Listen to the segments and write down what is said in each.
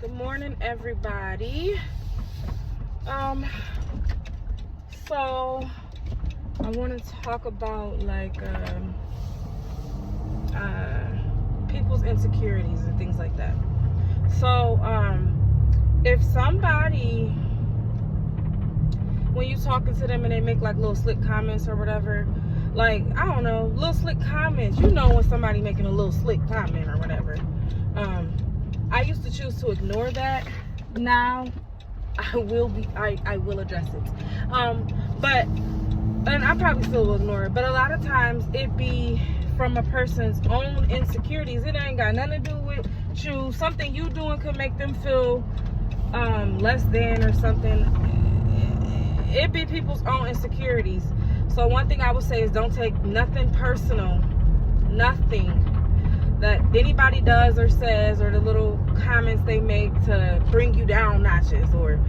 Good morning, everybody. So I want to talk about people's insecurities and things like that. So if somebody, when you talking to them and they make like little slick comments or whatever, like, I don't know, little slick comments, you know when somebody making a little slick comment or whatever. I used to choose to ignore that. Now I will address it. And I probably still will ignore it, but a lot of times it be from a person's own insecurities. It ain't got nothing to do with you. Something you doing could make them feel less than or something. It be people's own insecurities. So one thing I would say is don't take nothing personal. Nothing that anybody does or says, or the little comments they make to bring you down notches, or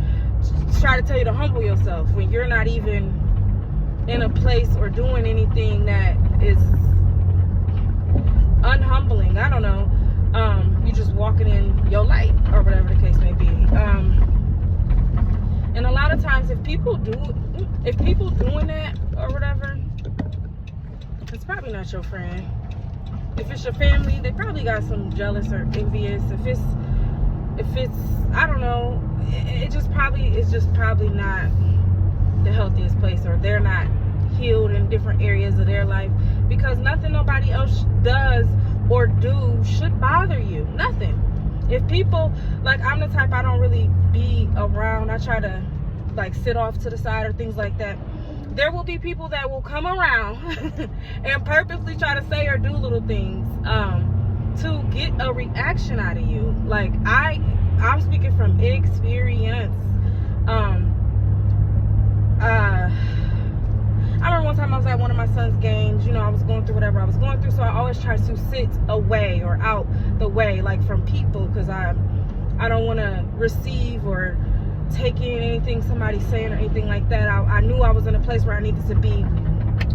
try to tell you to humble yourself when you're not even in a place or doing anything that is unhumbling. I don't know. You just walking in your light or whatever the case may be. And a lot of times if people doing that or whatever, it's probably not your friend. If it's your family, they probably got some jealous or envious. If it's I don't know, it's just probably not the healthiest place, or they're not healed in different areas of their life, because nothing nobody else does or do should bother you. Nothing. If people, like, I'm the type, I don't really be around. I try to like sit off to the side or things like that. There will be people that will come around and purposely try to say or do little things to get a reaction out of you. Like, I'm speaking from experience. I remember one time I was at one of my son's games. You know, I was going through whatever I was going through, so I always try to sit away or out the way, like from people, because I don't want to receive or take in anything somebody's saying or anything like that. I knew I was in a place where I needed to be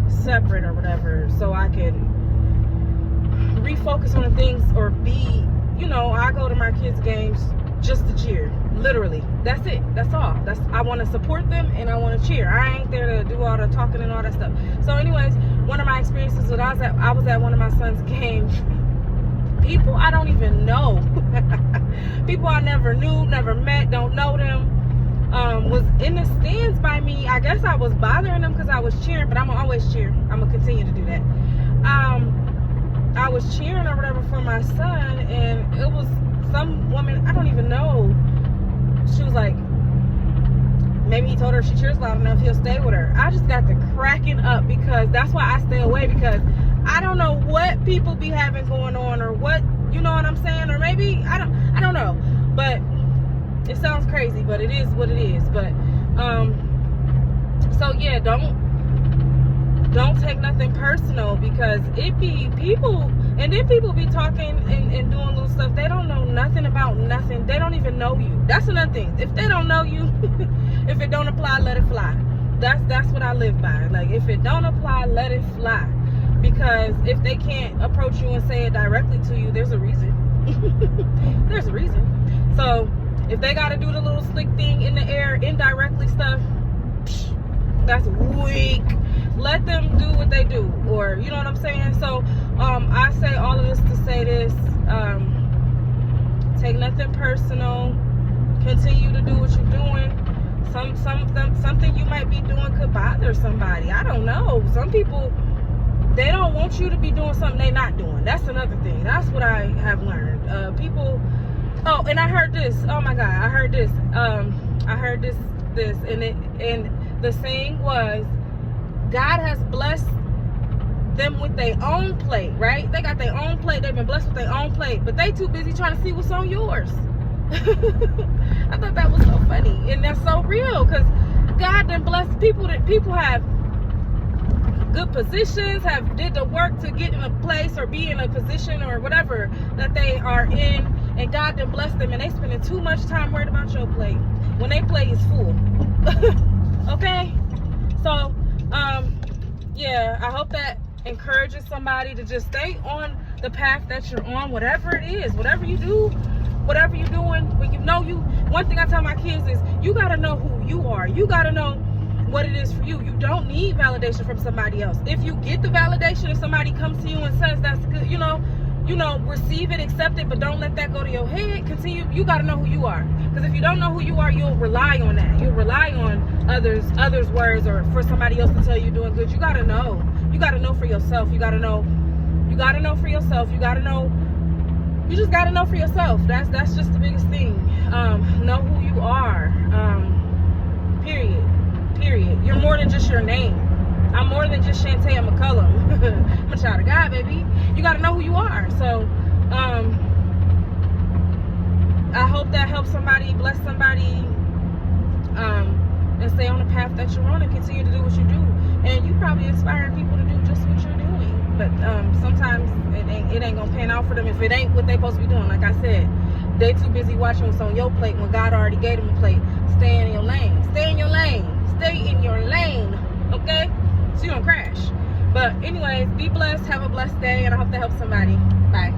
separate or whatever, so I could refocus on the things, or be, you know, I go to my kids' games just to cheer. Literally, that's it. That's all. I want to support them and I want to cheer. I ain't there to do all the talking and all that stuff. So anyways, one of my experiences when I was at one of my son's games, people I don't even know, people I never knew, never met, don't know them, was in the stands by me. I guess I was bothering them because I was cheering, but I'm gonna always cheer. I'm gonna continue to do that. I was cheering or whatever for my son, and it was some woman I don't even know. She was like, maybe he told her if she cheers loud enough, he'll stay with her. I just got to cracking up, because that's why I stay away, because I don't know what people be having going on, or what, you know what I'm saying? Or maybe, I don't know. But it sounds crazy, but it is what it is. But, so yeah, don't take nothing personal, because it be people, and then people be talking and doing little stuff. They don't know nothing about nothing. They don't even know you. That's another thing. If they don't know you, if it don't apply, let it fly. That's what I live by. Like, if it don't apply, let it fly. Because if they can't approach you and say it directly to you, there's a reason. There's a reason. So if they got to do the little slick thing in the air, indirectly stuff, that's weak. Let them do what they do, or, you know what I'm saying? So I say all of this to say this: take nothing personal. Continue to do what you're doing. Something you might be doing could bother somebody. I don't know. Some people, they don't want you to be doing something they're not doing. That's another thing. That's what I have learned. People. Oh, and I heard this. Oh my God, I heard this. And the saying was, God has blessed them with their own plate, right? They got their own plate. They've been blessed with their own plate, but they too busy trying to see what's on yours. I thought that was so funny, and that's so real, because God done blessed people, that people have good positions, have did the work to get in a place or be in a position or whatever that they are in, and God done blessed them, and they spending too much time worried about your plate when their plate is full. Okay? So yeah, I hope that encourages somebody to just stay on the path that you're on, whatever it is, whatever you do, whatever you're doing, when you know know you. One thing I tell my kids is you gotta know who you are. You gotta know what it is for you. You don't need validation from somebody else. If you get the validation, if somebody comes to you and says that's good, you know, receive it, accept it, but don't let that go to your head. Continue. You got to know who you are. Because if you don't know who you are, you'll rely on that. You'll rely on others' words, or for somebody else to tell you doing good. You got to know. You got to know for yourself. You got to know. You got to know for yourself. You got to know. You just got to know for yourself. That's just the biggest thing. Know who you are. Period. You're more than just your name. I'm more than just Shantae McCullum. I'm a child of God, baby. You got to know who you are. So, I hope that helps somebody, bless somebody, and stay on the path that you're on and continue to do what you do. And you probably inspiring people to do just what you're doing. But sometimes it ain't gonna pan out for them if it ain't what they supposed to be doing. Like I said, they too busy watching what's on your plate when God already gave them a plate. Stay in your lane. Stay in your lane. Stay in your lane. Okay? So you don't crash. But anyways, be blessed. Have a blessed day, and I hope that helps somebody. Bye.